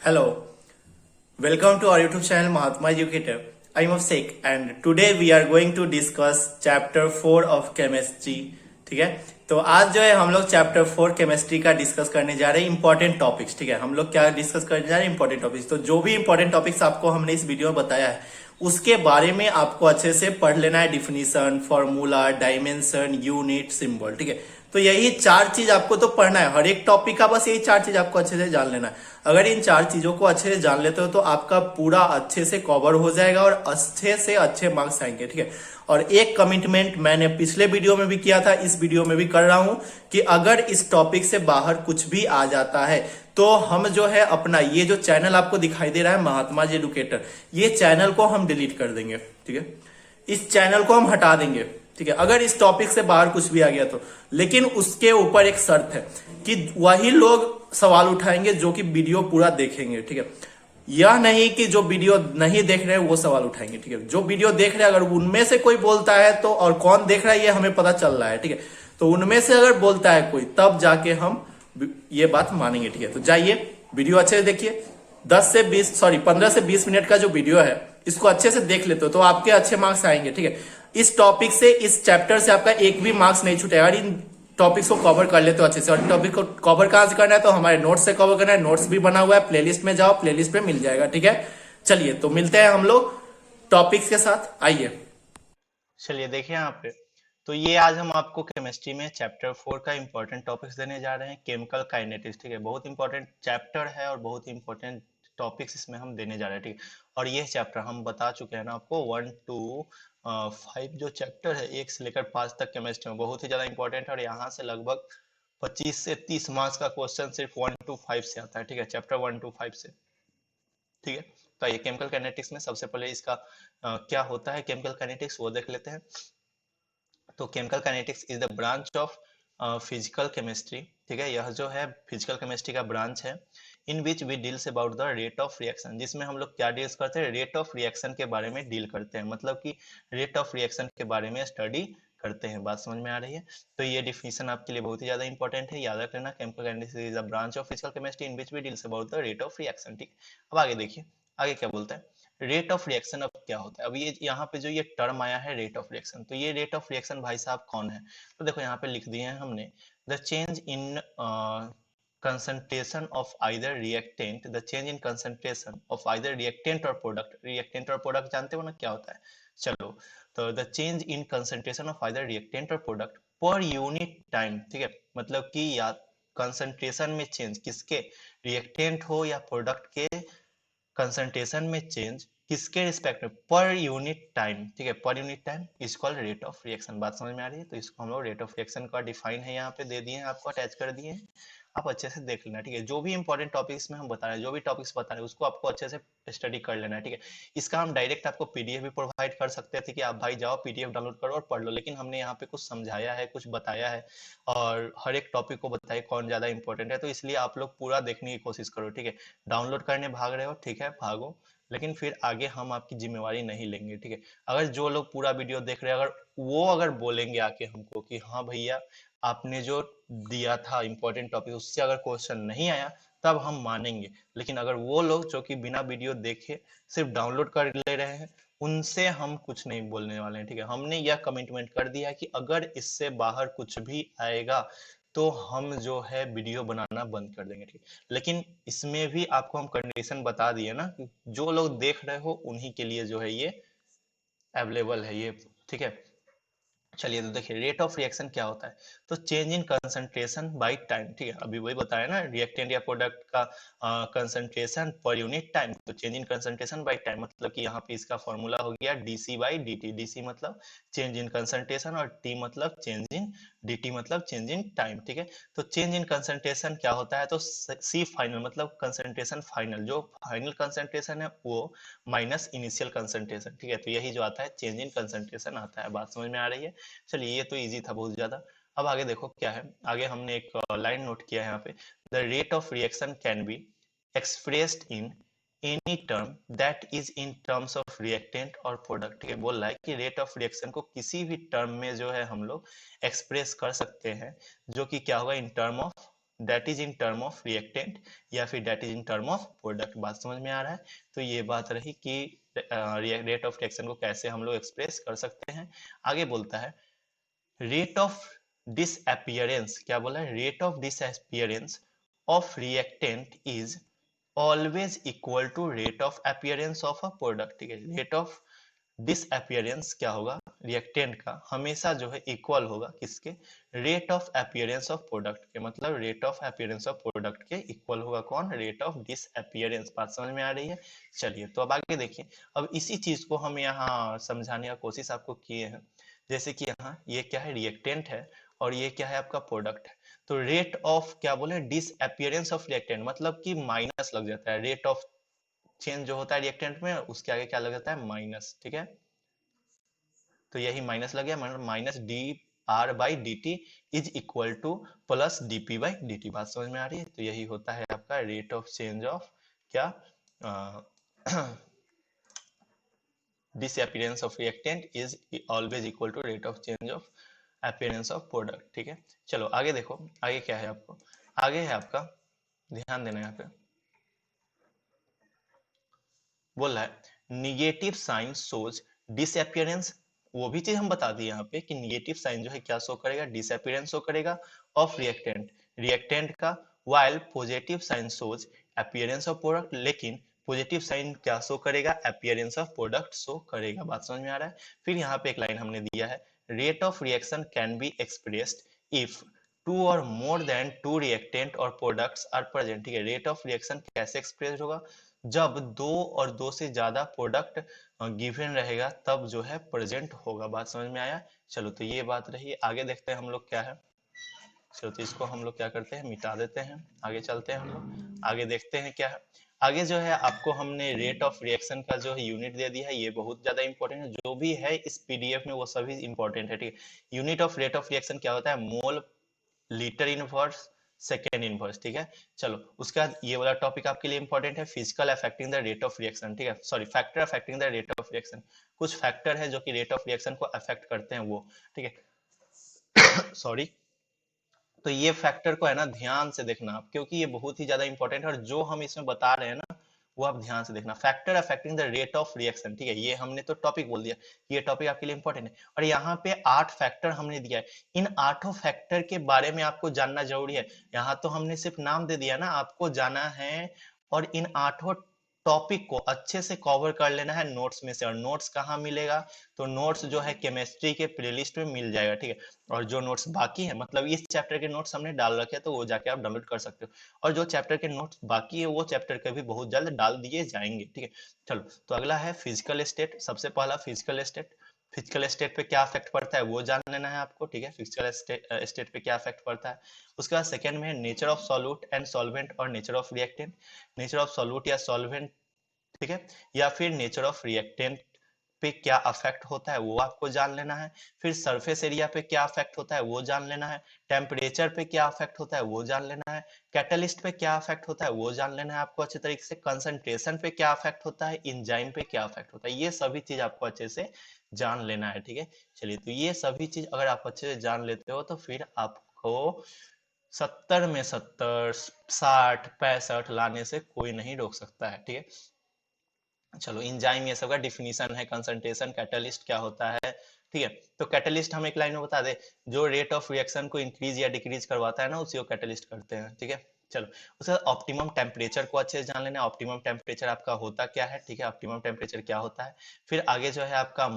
Hello, welcome to our YouTube channel Mahatma Educator. I am Abhishek and today we are going to discuss chapter 4 of chemistry. ठीक है, तो आज जो है हम लोग चैप्टर 4 केमिस्ट्री का डिस्कस करने जा रहे हैं इंपॉर्टेंट टॉपिक्स। ठीक है, हम लोग क्या डिस्कस करने जा रहे हैं इंपॉर्टेंट टॉपिक्स। तो जो भी इंपॉर्टेंट टॉपिक्स आपको हमने इस वीडियो में बताया है उसके बारे में आपको अच्छे से पढ़ लेना है। Definition, formula, dimension, unit, symbol. ठीक है, तो यही चार चीज आपको तो पढ़ना है हर एक टॉपिक का, बस यही चार चीज आपको अच्छे से जान लेना है। अगर इन चार चीजों को अच्छे से जान लेते हो तो आपका पूरा अच्छे से कवर हो जाएगा और अच्छे से अच्छे मार्क्स आएंगे। ठीक है, और एक कमिटमेंट मैंने पिछले वीडियो में भी किया था, इस वीडियो में भी कर रहा हूं कि अगर इस टॉपिक से बाहर कुछ भी आ जाता है तो हम जो है अपना ये जो चैनल आपको दिखाई दे रहा है महात्मा जी एडुकेटर, ये चैनल को हम डिलीट कर देंगे। ठीक है, इस चैनल को हम हटा देंगे। ठीक है, अगर इस टॉपिक से बाहर कुछ भी आ गया तो, लेकिन उसके ऊपर एक शर्त है कि वही लोग सवाल उठाएंगे जो कि वीडियो पूरा देखेंगे। ठीक है, यह नहीं कि जो वीडियो नहीं देख रहे हैं वो सवाल उठाएंगे। ठीक है, जो वीडियो देख रहे हैं अगर उनमें से कोई बोलता है तो, और कौन देख रहा है ये हमें पता चल रहा है। ठीक है, तो उनमें से अगर बोलता है कोई तब जाके हम ये बात मानेंगे। ठीक है, तो जाइए वीडियो अच्छे से देखिए। 15 से 20 मिनट का जो वीडियो है इसको अच्छे से देख लेते हो तो आपके अच्छे मार्क्स आएंगे। ठीक है, इस टॉपिक से, इस चैप्टर से आपका एक भी मार्क्स नहीं छूटेगा। इन टॉपिक्स को कवर कर लेते हो अच्छे से। और टॉपिक को कवर कहां से करना है तो हमारे नोट्स से कवर करना है। नोट्स भी बना हुआ है, प्लेलिस्ट में जाओ, प्लेलिस्ट पे मिल जाएगा। ठीक है, चलिए तो मिलते हैं हम लोग टॉपिक्स के साथ। आइए, चलिए देखिए यहाँ पे, तो ये आज हम आपको केमिस्ट्री में चैप्टर 4 का इंपॉर्टेंट टॉपिक्स देने जा रहे हैं, केमिकल काइनेटिक्स। ठीक है, बहुत इंपॉर्टेंट चैप्टर है और बहुत इंपॉर्टेंट टॉपिक्स इसमें हम देने जा रहे हैं। ठीक है, और ये चैप्टर हम बता चुके हैं ना आपको 1 to 5 जो चैप्टर है 1 से लेकर 5 तक केमिस्ट्री में बहुत ही ज्यादा इंपॉर्टेंट है। और यहाँ से लगभग 25 से 30 मार्क्स का क्वेश्चन सिर्फ 1 to 5 से आता है। ठीक है, चैप्टर 1 to 5 से। ठीक है, तो ये केमिकल काइनेटिक्स में सबसे पहले इसका क्या होता है केमिकल काइनेटिक्स वो देख लेते हैं। तो chemical kinetics is the branch of physical chemistry. ठीक है, यह जो है फिजिकल केमिस्ट्री का ब्रांच है। In which we deals about the rate of reaction, जिसमें हम लोग क्या डील्स करते हैं, रेट ऑफ रिएक्शन के बारे में डील करते हैं। मतलब कि रेट ऑफ रिएक्शन के बारे में स्टडी करते हैं। बात समझ में आ रही है? तो ये डिफिनीशन आपके लिए बहुत ही ज्यादा इंपॉर्टेंट है, याद रख लेना। Chemical kinetics is the branch of physical chemistry in which we deals about the rate of reaction. ठीक, अब आगे देखिए आगे क्या बोलता है। रेट ऑफ रिएक्शन अब क्या होता है। अब ये यहाँ पे जो ये टर्म आया है रेट ऑफ रिएक्शन, तो ये रेट ऑफ रिएक्शन भाई साहब कौन है। तो देखो यहाँ पे लिख दिए हैं हमने, the change in concentration of either reactant, the change in concentration of either reactant or product। reactant और product जानते हो ना क्या होता है। चलो, तो the change in concentration of either reactant or product per unit time। ठीक है, मतलब कि या कंसंट्रेशन में चेंज किसके, रिएक्टेंट हो या प्रोडक्ट के कंसंट्रेशन में चेंज किसके रिस्पेक्ट में, पर यूनिट टाइम। ठीक है, per unit time is called rate of reaction. बात समझ में आ रही है? तो इसको हम लोग रेट ऑफ रिएक्शन का डिफाइन है यहाँ पे दे दिए हैं, आपको अटैच कर दिए हैं, आप अच्छे से देख लेना। ठीक है, जो भी इंपॉर्टेंट टॉपिक्स में हम बता रहे हैं, जो भी टॉपिक्स बता रहे हैं उसको आपको अच्छे से स्टडी कर लेना है। ठीक है, इसका हम डायरेक्ट आपको पीडीएफ भी प्रोवाइड कर सकते थे कि आप भाई जाओ पीडीएफ डाउनलोड करो और पढ़ लो, लेकिन हमने यहाँ पे कुछ समझाया है, कुछ बताया है और हर एक टॉपिक को बताया कौन ज्यादा इंपॉर्टेंट है। तो इसलिए आप लोग पूरा देखने की कोशिश करो। ठीक है, डाउनलोड करने भाग रहे हो, ठीक है भागो, लेकिन फिर आगे हम आपकी जिम्मेवारी नहीं लेंगे। ठीक है, अगर जो लोग पूरा वीडियो देख रहे हैं अगर बोलेंगे आके हमको कि हाँ भैया आपने जो दिया था इंपॉर्टेंट टॉपिक उससे अगर क्वेश्चन नहीं आया तब हम मानेंगे। लेकिन अगर वो लोग जो कि बिना वीडियो देखे सिर्फ डाउनलोड कर ले रहे हैं उनसे हम कुछ नहीं बोलने वाले हैं। ठीक है, हमने यह कमिटमेंट कर दिया है कि अगर इससे बाहर कुछ भी आएगा तो हम जो है वीडियो बनाना बंद कर देंगे। ठीक, लेकिन इसमें भी आपको हम कंडीशन बता दिए ना कि जो लोग देख रहे हो उन्हीं के लिए जो है ये अवेलेबल है ये। ठीक है, चलिए तो देखिए रेट ऑफ रिएक्शन क्या होता है। तो change in concentration by time. ठीक है, अभी वही बताया ना, रिएक्टेंट या प्रोडक्ट का कंसंट्रेशन पर यूनिट टाइम। तो change in concentration by time मतलब कि यहाँ पे इसका फॉर्मूला हो गया डीसी बाई डी टी। मतलब चेंज इन कंसंट्रेशन और टी मतलब चेंज इन डी मतलब चेंज इन टाइम। ठीक है, तो चेंज इन कंसंट्रेशन क्या होता है, तो सी फाइनल मतलब कंसंट्रेशन फाइनल, जो फाइनल कंसंट्रेशन है वो माइनस इनिशियल कंसंट्रेशन। ठीक है, तो यही जो आता है चेंज इन कंसंट्रेशन आता है। बात समझ में आ रही है? चलिए ये तो इजी था बहुत ज्यादा। अब आगे देखो क्या है, आगे हमने एक लाइन नोट किया है यहाँ पे, the rate of reaction can be expressed in any term that is in terms of reactant और प्रोडक्ट। ठीक है, बोल रहा है कि रेट ऑफ रिएक्शन को किसी भी टर्म में जो है हम लोग एक्सप्रेस कर सकते हैं जो कि क्या होगा in term of that is in term of reactant या फिर that is in term of product. बात समझ में आ रहा है? तो ये बात रही कि रेट ऑफ रिएक्शन को कैसे हम लोग एक्सप्रेस कर सकते हैं। आगे बोलता है रेट ऑफ डिसअपियरेंस, क्या बोला है? Rate of disappearance of reactant is always equal to rate of appearance of a product. ठीक है, रेट ऑफ डिसअपियरेंस क्या होगा? रिएक्टेंट का हमेशा जो है इक्वल होगा किसके? Rate of appearance of product के, मतलब rate of appearance of product के इक्वल होगा कौन? Rate of disappearance. बात समझ में आ रही है? चलिए तो अब आगे देखिए। अब इसी चीज को हम यहाँ समझाने का कोशिश आपको किए हैं। जैसे कि यहाँ ये क्या है? रिएक्टेंट है और ये क्या है? आपका प्रोडक्ट है। तो रेट ऑफ क्या बोले? डिसअपियरेंस ऑफ रिएक्टेंट, मतलब कि माइनस लग जाता है। रेट ऑफ चेंज जो होता है रिएक्टेंट में, उसके आगे क्या लग जाता है? माइनस। ठीक है, तो यही माइनस लग गया, मतलब minus D R by D T is equal two plus D P by D T. बात समझ में आ रही है? तो यही होता है आपका रेट ऑफ चेंज ऑफ क्या? disappearance of reactant is always equal to rate of change of appearance of product। ठीक है, चलो आगे देखो। आगे क्या है आपको? आगे है आपका, ध्यान देना यहाँ पे, बोल रहा है निगेटिव साइन शोज डिसअपियरेंस। वो भी चीज हम बता दिए यहाँ पे कि निगेटिव साइन जो है क्या शो करेगा? डिसअपियरेंस शो करेगा ऑफ रिएक्टेंट, रिएक्टेंट का। while positive sign shows appearance of product, लेकिन पॉजिटिव साइन क्या शो करेगा? अपीयरेंस ऑफ प्रोडक्ट शो करेगा। बात समझ में आ रहा है? फिर यहाँ पे एक लाइन हमने दिया है, rate of reaction can be expressed if two और मोर देन टू रिएक्टेंट और प्रोडक्ट्स आर प्रेजेंट। ठीक है, रेट ऑफ रिएक्शन कैसे एक्सप्रेस होगा? जब दो और दो से ज्यादा प्रोडक्ट गिवन रहेगा तब जो है प्रेजेंट होगा। बात समझ में आया? चलो तो ये बात रही। आगे देखते हैं हम लोग क्या है। चलो तो इसको हम लोग क्या करते हैं? मिटा देते हैं। आगे चलते हैं हम लोग, आगे देखते हैं क्या है। आगे जो है आपको हमने रेट ऑफ रिएक्शन का जो है यूनिट दे दिया है, ये बहुत ज्यादा इंपॉर्टेंट है। जो भी है इस पीडीएफ में वो सभी इंपॉर्टेंट है। ठीक है, unit of rate of reaction क्या होता है? Mole litre inverse second inverse. ठीक है, चलो उसके बाद ये वाला टॉपिक आपके लिए इंपॉर्टेंट है, physical affecting the rate of reaction. ठीक है, sorry, factor affecting the rate of reaction. कुछ फैक्टर है जो कि रेट ऑफ रिएक्शन को अफेक्ट करते हैं वो। ठीक है, सॉरी। तो ये फैक्टर को है ना ध्यान से देखना आप, क्योंकि ये बहुत ही ज्यादा इंपॉर्टेंट है और जो हम इसमें बता रहे हैं ना वो आप ध्यान से देखना। Factor affecting the rate of reaction. ठीक है, ये हमने तो टॉपिक बोल दिया, ये टॉपिक आपके लिए इंपॉर्टेंट है। और यहाँ पे 8 फैक्टर हमने दिया है, इन 8 फैक्टर के बारे में आपको जानना जरूरी है। यहाँ तो हमने सिर्फ नाम दे दिया ना, आपको जाना है और इन 8 टॉपिक को अच्छे से कवर कर लेना है नोट्स में से। और नोट्स कहाँ मिलेगा? तो नोट्स जो है केमिस्ट्री के प्लेलिस्ट में मिल जाएगा। ठीक है, और जो नोट्स बाकी है, मतलब इस चैप्टर के नोट्स हमने डाल रखे हैं तो वो जाके आप डाउनलोड कर सकते हो। और जो चैप्टर के नोट्स बाकी है वो चैप्टर के भी बहुत जल्द डाल दिए जाएंगे। ठीक है, चलो तो अगला है फिजिकल स्टेट। सबसे पहला फिजिकल स्टेट। फिजिकल स्टेट पे क्या इफेक्ट पड़ता है वो जान लेना है आपको। ठीक है, फिजिकल स्टेट पे क्या इफेक्ट पड़ता है। उसके बाद सेकंड में है nature of solute and solvent और nature of reactant. Nature of solute या सॉल्वेंट, ठीक है, या फिर नेचर ऑफ रिएक्टेंट पे क्या अफेक्ट होता है वो आपको जान लेना है। फिर सरफेस एरिया पे क्या अफेक्ट होता है वो जान लेना है। टेम्परेचर पे क्या अफेक्ट होता है वो जान लेना है। कैटलिस्ट पे क्या अफेक्ट होता है वो जान लेना है आपको अच्छे तरीके से। कंसंट्रेशन पे क्या अफेक्ट होता है, इंजाइम पे क्या अफेक्ट होता है, ये सभी चीज आपको अच्छे से जान लेना है। ठीक है, चलिए तो ये सभी चीज अगर आप अच्छे से जान लेते हो तो फिर आपको 70 में 70, 60, 65 लाने से कोई नहीं रोक सकता है। ठीक है, चलो इंजाइम ये सब का डिफिनीशन है, कंसंट्रेशन, कैटलिस्ट क्या होता है। ठीक है, तो कैटलिस्ट हम एक लाइन में बता दे, जो रेट ऑफ रिएक्शन को इंक्रीज या डिक्रीज करवाता है ना उसी को कैटलिस्ट करते हैं। ठीक है, चलो उसके बाद ऑप्टिमम टेम्परेचर को अच्छे से जान लेना है। ऑप्टिमम टेम्परेचर आपका होता क्या है? ठीक है, ऑप्टिमम टेम्परेचर क्या होता है। फिर आगे जो है आपका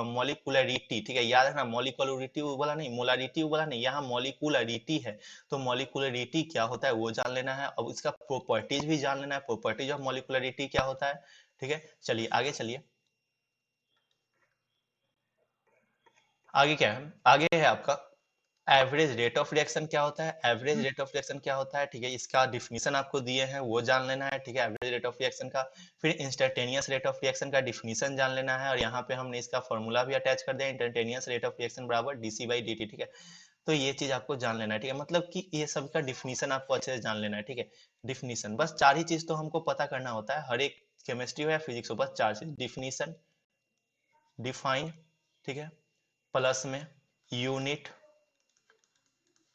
मॉलिकुलरिटी। ठीक है, याद रखना, मॉलिकुलरिटी बोला नहीं, मोलारिटी बोला नहीं, यहाँ मॉलिकुलरिटी है। तो मॉलिकुलरिटी क्या होता है वो जान लेना है। अब इसका प्रॉपर्टीज भी जान लेना है, प्रॉपर्टीज ऑफ मॉलिकुलरिटी क्या होता है। ठीक है, चलिए आगे चलिए। आगे क्या है? आगे है आपका एवरेज रेट ऑफ रिएक्शन क्या होता है। एवरेज रेट ऑफ रिएक्शन क्या होता है? ठीक है, इसका डिफिनीशन आपको दिए हैं वो जान लेना है। ठीक है, एवरेज रेट ऑफ रिएक्शन का। फिर इंस्टेंटेनियस रेट ऑफ रिएक्शन का डिफिनीशन जान लेना है और यहाँ पे हमने इसका फॉर्मूला भी अटैच कर दिया, इंस्टेंटेनियस रेट ऑफ रिएक्शन बराबर डीसी बाई डी टी। ठीक है, तो ये चीज आपको जान लेना है। ठीक है, मतलब कि ये सब का डिफिनीशन आपको अच्छे से जान लेना है। ठीक है, डिफिनीशन बस 4 ही चीज तो हमको पता करना होता है, हर एक केमिस्ट्री हो या फिजिक्स हो, बस 4 चीज, डिफिनीशन, डिफाइन, ठीक है, प्लस में यूनिट,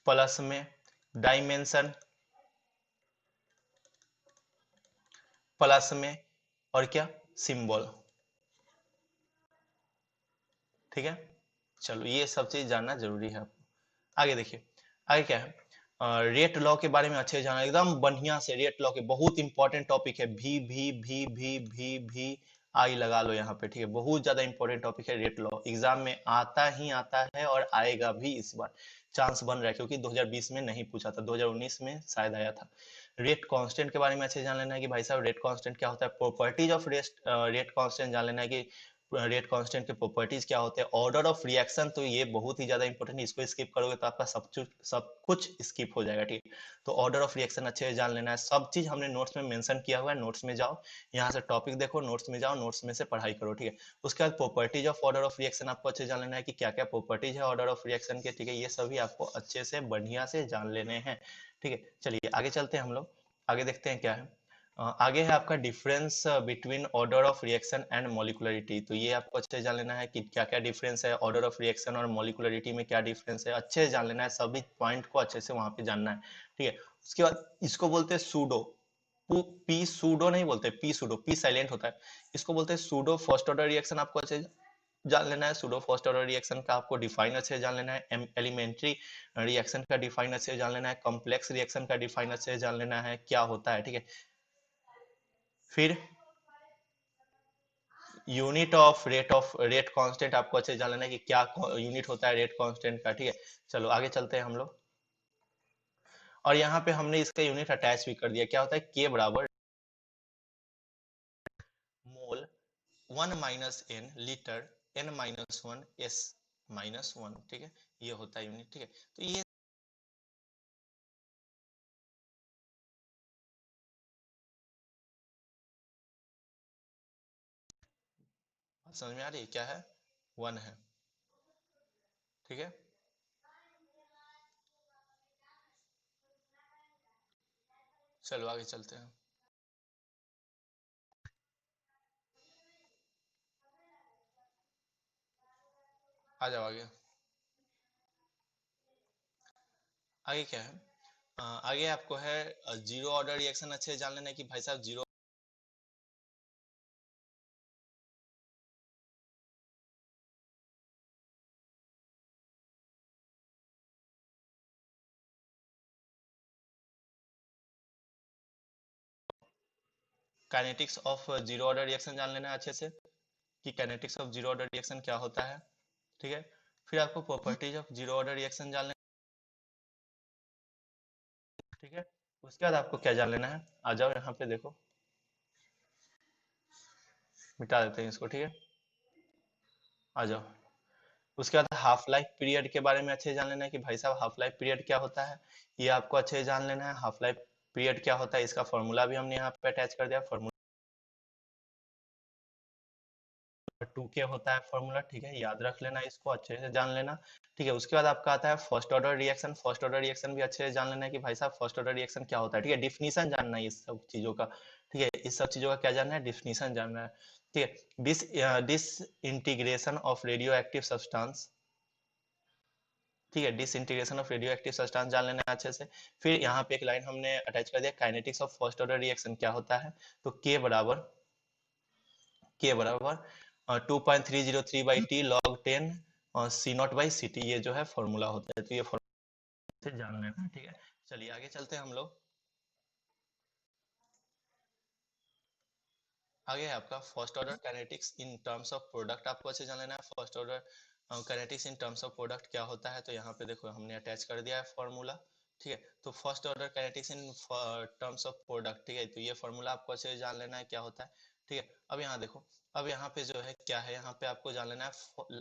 प्लस में डायमेंशन प्लस में और क्या सिंबल, ठीक है। चलो ये सब चीज जानना जरूरी है आपको। आगे देखिए, आगे क्या है, रेट लॉ के बारे में अच्छे से जाना एकदम बढ़िया से। रेट लॉ के बहुत इंपॉर्टेंट टॉपिक है, भी आई लगा लो यहाँ पे, ठीक है। बहुत ज्यादा इंपॉर्टेंट टॉपिक है रेट लॉ, एग्जाम में आता ही आता है और आएगा भी इस बार, चांस बन रहा है, क्योंकि 2020 में नहीं पूछा था, 2019 में शायद आया था। रेट कांस्टेंट के बारे में अच्छे से जान लेना है कि भाई साहब रेट कांस्टेंट क्या होता है, प्रॉपर्टीज ऑफ रेट कांस्टेंट जान लेना है कि रेट कांस्टेंट के प्रॉपर्टीज क्या होते हैं, ऑर्डर ऑफ रिएक्शन, तो ये बहुत ही ज्यादा इंपॉर्टेंट है, इसको स्किप करोगे तो आपका सब कुछ स्किप हो जाएगा, ठीक है। तो ऑर्डर ऑफ रिएक्शन अच्छे से जान लेना है, सब चीज हमने नोट्स में मेंशन किया हुआ है, नोट्स में जाओ, यहाँ से टॉपिक देखो, नोट्स में जाओ, नोट्स में से पढ़ाई करो, ठीक है। उसके बाद properties of order of reaction आपको अच्छे से जान लेना है कि क्या क्या प्रॉपर्टीज है ऑर्डर ऑफ रिएक्शन के, ठीक है। ये सभी आपको अच्छे से बढ़िया से जान लेने हैं, ठीक है। चलिए आगे चलते हैं हम लोग, आगे देखते हैं क्या है। आगे है आपका difference between order of reaction and molecularity, तो ये आपको अच्छे से जान लेना है कि क्या क्या डिफरेंस है ऑर्डर ऑफ रिएक्शन और मॉलिक्युलरिटी में, क्या डिफरेंस है, अच्छे से जान लेना है, सभी पॉइंट को अच्छे से वहां पे जानना है, ठीक है। उसके बाद इसको बोलते हैं सूडो, पी सूडो नहीं बोलते, पी सूडो, पी साइलेंट होता है, इसको बोलते हैं सूडो फर्स्ट ऑर्डर रिएक्शन, आपको अच्छे से जान लेना है। सूडो फर्स्ट ऑर्डर रिएक्शन का आपको डिफाइन अच्छे से जान लेना है, एलिमेंट्री रिएक्शन का डिफाइन अच्छे से जान लेना है, कॉम्प्लेक्स रिएक्शन का डिफाइन अच्छे से जान लेना है क्या होता है, ठीक है। फिर ऑफ रेट कांस्टेंट आपको अच्छे से जान लेना है कि क्या यूनिट होता है रेट कांस्टेंट का, ठीक है। चलो आगे चलते हैं हम लोग, और यहाँ पे हमने इसका यूनिट अटैच भी कर दिया, क्या होता है के बराबर मोल 1 - n लीटर n - 1 s - 1, ठीक है, ये होता है यूनिट, ठीक है। तो ये समझ में आ रही है, क्या है 1 है, ठीक है। चलो आगे चलते हैं, आ जाओ आगे। आगे क्या है, आगे आपको है जीरो ऑर्डर रिएक्शन, अच्छे से जान लेना है कि भाई साहब zero kinetics of zero order reaction जान लेना है अच्छे से कि kinetics of zero order reaction क्या होता है, ठीक है। फिर आपको properties of zero order reaction जान लेना, ठीक है। उसके बाद आपको क्या जान लेना है, आ जाओ यहाँ पे देखो, मिटा देते हैं इसको, ठीक है, आ जाओ। उसके बाद हाफ लाइफ पीरियड के बारे में अच्छे से जान लेना है कि भाई साहब हाफ लाइफ पीरियड क्या होता है, ये आपको अच्छे से जान लेना है। हाफ लाइफ पीरियड क्या होता है, इसका फॉर्मूला भी हमने यहाँ पे अटैच कर दिया, फॉर्मूला 2k होता है फॉर्मूला, ठीक है, याद रख लेना, इसको अच्छे से जान लेना, ठीक है। उसके बाद आपका आता है first order reaction, first order reaction भी अच्छे से जान लेना है कि भाई साहब फर्स्ट ऑर्डर रिएक्शन क्या होता है, ठीक है। डिफिनीशन जानना है इस सब चीजों का, ठीक है, इस सब चीजों का क्या जानना है, डिफिनीशन जानना है, ठीक है। Disintegration of radioactive substance, ठीक है, disintegration of radioactive substance जान लेना है अच्छे से। फिर यहाँ पे एक लाइन हमने अटैच कर दिया, kinetics of first order reaction क्या होता है, तो के बराबर 2.303/T log 10 C0/Ct, ये जो है फॉर्मूला होता है, तो ये फॉर्मूला से जान लेना है, ठीक है। चलिए आगे चलते हैं हम लोग, आगे है आपका first order kinetics in terms of product, आपको अच्छे जान लेना है। First order kinetics in terms of product क्या होता है, तो यहाँ पे देखो हमने अटैच कर दिया है फॉर्मूला, ठीक है। तो first order kinetics in terms of product, ठीक है, तो ये फॉर्मूला आपको अच्छे से जान लेना है क्या होता है, ठीक है। अब यहाँ देखो, अब यहाँ पे जो है क्या है, यहाँ पे आपको जान लेना है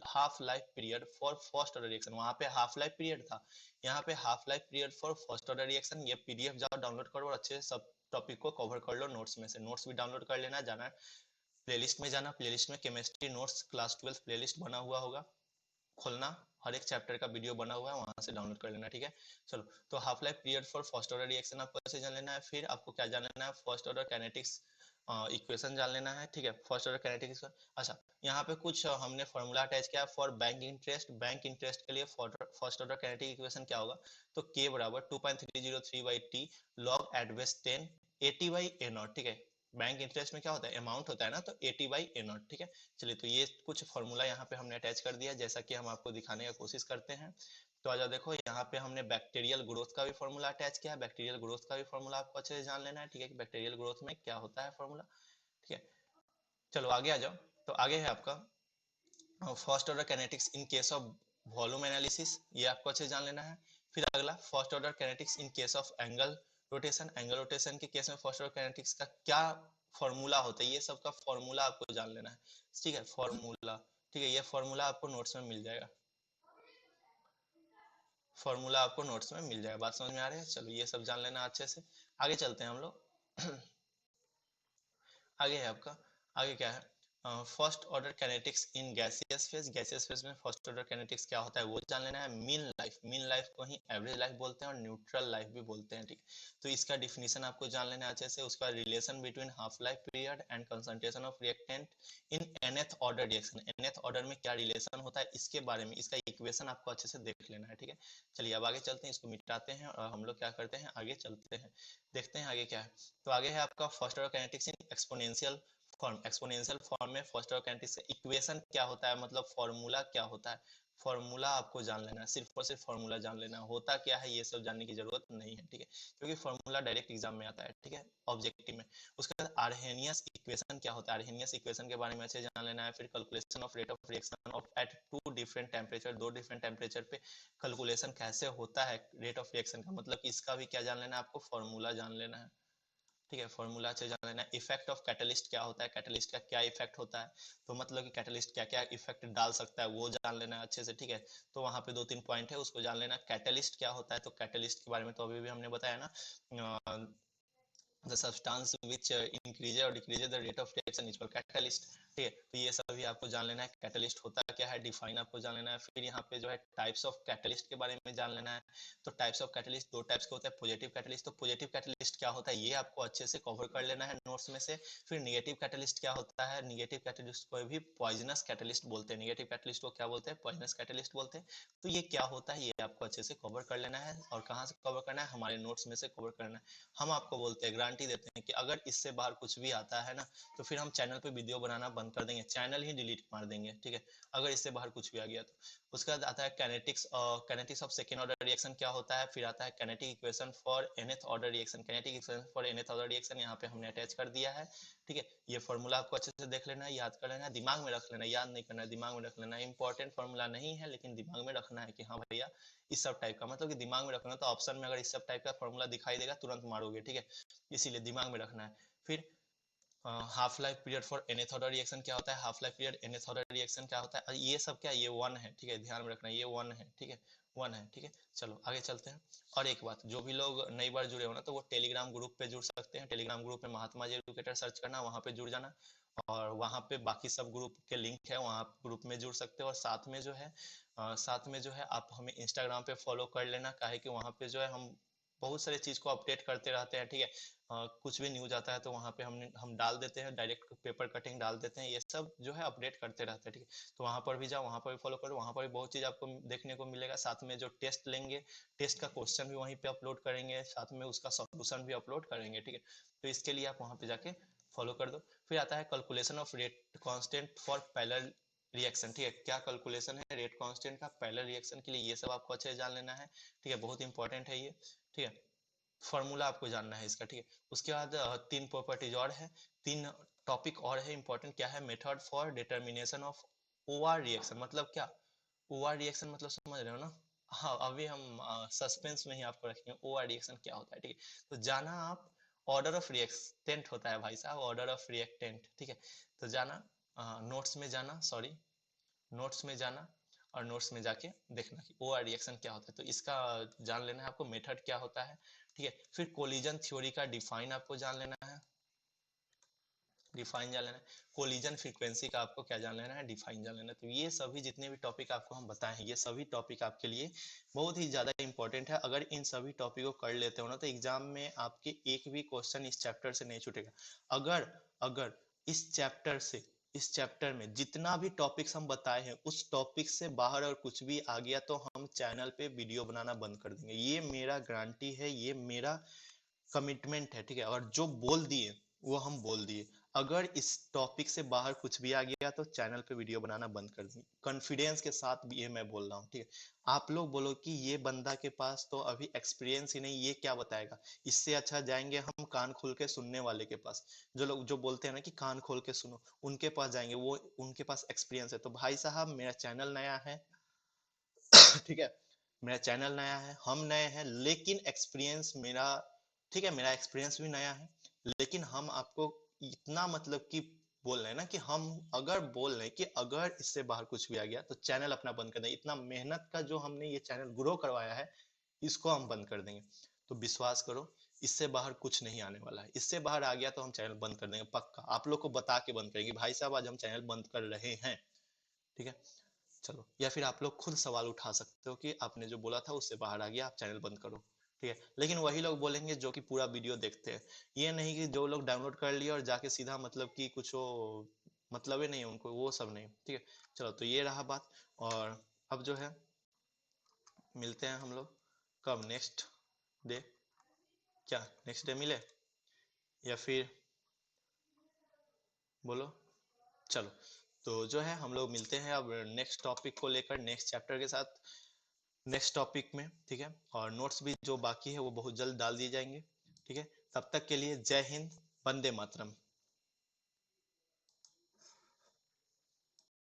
half life period for first order reaction, वहाँ पे हाफ लाइफ पीरियड था, यहाँ पे half life period for first order reaction. ये पीडीएफ जाओ डाउनलोड करो और अच्छे से सब टॉपिक को कवर कर लो, नोट्स में से नोट्स भी डाउनलोड कर लेना, जाना प्लेलिस्ट में, जाना प्लेलिस्ट में केमिस्ट्री नोट्स क्लास 12 प्लेलिस्ट बना हुआ होगा, खोलना, हर एक चैप्टर का वीडियो बना हुआ है, वहां से डाउनलोड कर लेना, ठीक है। चलो, तो half life period for first order reaction आपको ऐसे जान लेना है। फिर आपको क्या जान लेना है, फर्स्ट ऑर्डर काइनेटिक्स इक्वेशन जान लेना है, ठीक है, फर्स्ट ऑर्डर काइनेटिक्स। अच्छा, यहाँ पे कुछ हमने फॉर्मूला अटैच किया फॉर बैंक इंटरेस्ट के लिए फर्स्ट ऑर्डर काइनेटिक इक्वेशन क्या होगा, तो k बराबर 2.303/t log eight base 10 AT/A0, ठीक है। बैंक इंटरेस्ट में क्या होता है, अमाउंट होता है ना, तो AT/A0, ठीक है। चलिए, तो ये कुछ फॉर्मूला यहाँ पे हमने अटैच कर दिया, जैसा कि हम आपको दिखाने का कोशिश करते हैं। तो आ जाओ, देखो यहाँ पे हमने बैक्टीरियल ग्रोथ का भी फॉर्मूला अटैच किया है। बैक्टीरियल ग्रोथ का भी फॉर्मूला आपको अच्छे से जान लेना है, ठीक है, कि बैक्टीरियल ग्रोथ में क्या होता है फॉर्मूला, ठीक है। चलो आगे आ जाओ। तो आगे है आपका first order kinetics in case of volume analysis, ये आपको अच्छे से जान लेना है। फिर अगला first order kinetics in case of angle rotation के केस में फर्स्ट ऑर्डर काइनेटिक्स का क्या फॉर्मूला होता है, ये सब का फॉर्मूला आपको जान लेना है, ठीक है। फॉर्मूला, ठीक है, ये फॉर्मूला आपको नोट्स में मिल जाएगा, फॉर्मूला आपको नोट्स में मिल जाएगा। बात समझ में आ रही है? चलो, ये सब जान लेना अच्छे से। आगे चलते हैं हम लोग। आगे है आपका, आगे क्या है, first order kinetics in gaseous phase में फर्स्ट ऑर्डर काइनेटिक्स क्या होता है वो जान लेना है। मीन लाइफ को ही एवरेज लाइफ बोलते हैं और न्यूट्रल लाइफ भी बोलते हैं, ठीक। तो इसका डिफिनीशन आपको जान लेना है अच्छे से। उसका relation between half life period and concentration of reactant in nth order reaction, nth order में क्या रिलेशन होता है इसके बारे में, इसका इक्वेशन आपको अच्छे से देख लेना है, ठीक है। चलिए अब आगे चलते हैं, इसको मिटाते हैं और हम लोग क्या करते हैं, आगे चलते हैं, देखते हैं आगे क्या है। तो आगे है आपका first order kinetics in exponential form में फर्स्ट ऑर्डर काइनेटिक्स का इक्वेशन क्या होता है, मतलब फॉर्मूला क्या होता है, फॉर्मूला आपको जान लेना है, सिर्फ और सिर्फ फॉर्मूला जान लेना है। होता क्या है ये सब जानने की जरूरत नहीं है, ठीक है, क्योंकि फॉर्मूला डायरेक्ट एग्जाम में आता है, ठीक है, ऑब्जेक्टिव में। उसके बाद आर्हेनियस इक्वेशन क्या होता है, आर्हेनियस इक्वेशन के बारे में अच्छे जान लेना है। फिर calculation of rate of reaction of at two different temperature, दो डिफरेंट टेम्परेचर पे कैलकुलेशन कैसे होता है रेट ऑफ रिएक्शन का, मतलब इसका भी क्या जान लेना है, आपको फॉर्मूला जान लेना है, ठीक है। फॉर्मूला अच्छे जान लेना है। इफेक्ट ऑफ कैटलिस्ट क्या होता है, कैटलिस्ट का क्या इफेक्ट होता है, तो मतलब कि कैटलिस्ट क्या क्या इफेक्ट डाल सकता है वो जान लेना है अच्छे से, ठीक है। तो वहां पे 2-3 पॉइंट है, उसको जान लेना। कैटलिस्ट क्या होता है, तो कैटलिस्ट के बारे में तो अभी भी हमने बताया ना, the substance which increases or decreases the rate of reaction is called catalyst, ठीक है। तो ये सभी आपको जान लेना है। कैटलिस्ट होता क्या है, डिफाइन आपको जान लेना है। फिर यहाँ पे जो है टाइप्स ऑफ कैटलिस्ट के बारे में जान लेना है। तो टाइप्स ऑफ कैटलिस्ट दो टाइप्स के होता है, पॉजिटिव कैटलिस्ट, तो पॉजिटिव कैटलिस्ट क्या होता है ये आपको अच्छे से कवर कर लेना है नोट्स में से। फिर निगेटिव कैटलिस्ट क्या होता है, निगेटिव कैटलिस्ट को भी पॉइजनस कैटलिस्ट बोलते हैं, निगेटिव कैटलिस्ट को क्या बोलते हैं, पॉइजनस कैटलिस्ट बोलते हैं। तो ये क्या होता है ये आपको अच्छे से कवर कर लेना है, और कहाँ से कवर करना है, हमारे नोट्स में से कवर करना है। हम आपको बोलते हैं, गारंटी देते हैं कि अगर इससे बाहर कुछ भी आता है ना, तो फिर हम चैनल पे वीडियो बनाना बंद कर देंगे, चैनल ही डिलीट मार देंगे, ठीक है, अगर इससे बाहर कुछ भी आ गया तो। उसके बाद आता है kinetics of second order reaction क्या होता है। फिर आता है kinetic equation for nth order reaction, kinetic equation for nth order reaction यहाँ पे हमने अटैच कर दिया है, ठीक है। ये फॉर्मूला आपको अच्छे से देख लेना है, याद कर लेना है, दिमाग में रख लेना है, याद नहीं करना है, दिमाग में रख लेना है। इंपॉर्टेंट फॉर्मूला नहीं है लेकिन दिमाग में रखना है कि हाँ भैया इस सब टाइप का, मतलब कि दिमाग में रखना। तो ऑप्शन में अगर इस सब टाइप का फॉर्मूला दिखाई देगा तुरंत मारोगे, ठीक है, इसीलिए दिमाग में रखना है। फिर half life period for nth order reaction क्या होता है, half life period nth order reaction क्या होता है, ये सब क्या, ये 1 है, ठीक है, ध्यान में रखना ये 1 है, ठीक है, 1 है, ठीक है। चलो आगे चलते हैं। और एक बात, जो भी लोग नई बार जुड़े हो ना, तो वो टेलीग्राम ग्रुप पे जुड़ सकते हैं। टेलीग्राम ग्रुप में महात्मा जी एजुकेटर सर्च करना, वहां पे जुड़ जाना, और वहां पे बाकी सब ग्रुप के लिंक है, वहां ग्रुप में जुड़ सकते हो। और साथ में जो है आप हमें इंस्टाग्राम पे फॉलो कर लेना, काहे कि वहां पे जो है हम बहुत सारे चीज को अपडेट करते रहते हैं, ठीक है। कुछ भी न्यूज आता है तो वहां पे हम डाल देते हैं, डायरेक्ट पेपर कटिंग डाल देते हैं, ये सब जो है अपडेट करते रहते हैं, ठीक है। तो वहां पर भी जाओ, वहां पर भी फॉलो करो, वहां पर भी बहुत चीज आपको देखने को मिलेगा। साथ में जो टेस्ट लेंगे, टेस्ट का क्वेश्चन भी वहीं पे अपलोड करेंगे, साथ में उसका सॉल्यूशन भी अपलोड करेंगे, ठीक है। तो इसके लिए आप वहां पे जाके फॉलो कर दो। फिर आता है calculation of rate constant for parallel reaction, ठीक है, क्या कैलकुलेशन है रेट कांस्टेंट का पैरेलल रिएक्शन के लिए, ये सब आपको अच्छे से जान लेना है, ठीक है, बहुत इंपॉर्टेंट है ये, ठीक है। फॉर्मूला आपको जानना है इसका, ठीक है। उसके बाद 3 प्रॉपर्टीज और है, 3 टॉपिक और है इंपॉर्टेंट, क्या है, method for determination of OR reaction, मतलब क्या, ओआर रिएक्शन मतलब समझ रहे हो ना। हाँ, अभी हम सस्पेंस में ही आपको रखेंगे ओआर रिएक्शन क्या होता है, ठीक है। तो जाना आप, ऑर्डर ऑफ रिएक्टेंट होता है भाई साहब, ऑर्डर ऑफ रिएक्टेंट, ठीक है। तो जाना, नोट्स में जाना, सॉरी, नोट्स में जाना, और नोट्स में जाके देखना कि ओ रिएक्शन क्या होता है, तो इसका जान लेना है आपको, मेथड क्या होता है, ठीक है। फिर कोलिजन थ्योरी का डिफाइन आपको जान लेना है, डिफाइन जान लेना है। कोलिजन फ्रीक्वेंसी का आपको क्या जान लेना है, डिफाइन जान लेना है। तो ये सभी जितने भी टॉपिक आपको हम बताए हैं, ये सभी टॉपिक आपके लिए बहुत ही ज्यादा इंपॉर्टेंट है। अगर इन सभी टॉपिक को कर लेते हो ना, तो एग्जाम में आपके एक भी क्वेश्चन इस चैप्टर से नहीं छूटेगा। अगर अगर इस चैप्टर से इस चैप्टर में जितना भी टॉपिक्स हम बताए हैं उस टॉपिक से बाहर और कुछ भी आ गया तो हम चैनल पे वीडियो बनाना बंद कर देंगे। ये मेरा गारंटी है, ये मेरा कमिटमेंट है, ठीक है। और जो बोल दिए वो हम बोल दिए। अगर इस टॉपिक से बाहर कुछ भी आ गया तो चैनल पे वीडियो बनाना बंद कर देंगे। कॉन्फिडेंस के साथ ये मैं बोल रहा हूँ, ठीक है। आप लोग बोलो कि ये बंदा के पास तो अभी एक्सपीरियंस ही नहीं, ये क्या बताएगा। इससे अच्छा जाएंगे हम कान खोल के सुनने वाले के पास। जो लोग जो बोलते हैं ना कि कान खोल के सुनो, उनके पास जाएंगे, वो उनके पास एक्सपीरियंस है। तो भाई साहब, मेरा चैनल नया है, ठीक है, मेरा चैनल नया है, हम नए हैं, लेकिन एक्सपीरियंस मेरा, ठीक है, मेरा एक्सपीरियंस भी नया है। लेकिन हम आपको इतना मतलब कि बोल रहे हैं ना कि हम अगर बोल रहे हैं कि अगर इससे बाहर कुछ भी आ गया तो चैनल अपना बंद कर देंगे। इतना मेहनत का जो हमने ये चैनल ग्रो करवाया है, इसको हम बंद कर देंगे। तो विश्वास करो, इससे बाहर कुछ नहीं आने वाला है। इससे बाहर आ गया तो हम चैनल बंद कर देंगे पक्का। आप लोग को बता के बंद करेंगे, भाई साहब आज हम चैनल बंद कर रहे हैं, ठीक है। चलो, या फिर आप लोग खुद सवाल उठा सकते हो कि आपने जो बोला था उससे बाहर आ गया, आप चैनल बंद करो, ठीक है। लेकिन वही लोग बोलेंगे जो कि पूरा वीडियो देखते हैं, ये नहीं कि जो लोग डाउनलोड कर लिए और जाके सीधा मतलब कि कुछ वो मतलब ही नहीं है उनको, वो सब नहीं, ठीक है। चलो, तो ये रहा बात। और अब जो है मिलते हैं हम लोग कब, नेक्स्ट डे, क्या नेक्स्ट डे मिले या फिर बोलो। चलो, तो जो है हम लोग मिलते हैं अब नेक्स्ट टॉपिक को लेकर, नेक्स्ट चैप्टर के साथ, नेक्स्ट टॉपिक में, ठीक है। और नोट्स भी जो बाकी है वो बहुत जल्द डाल दिए जाएंगे, ठीक है। तब तक के लिए जय हिंद, वंदे मातरम।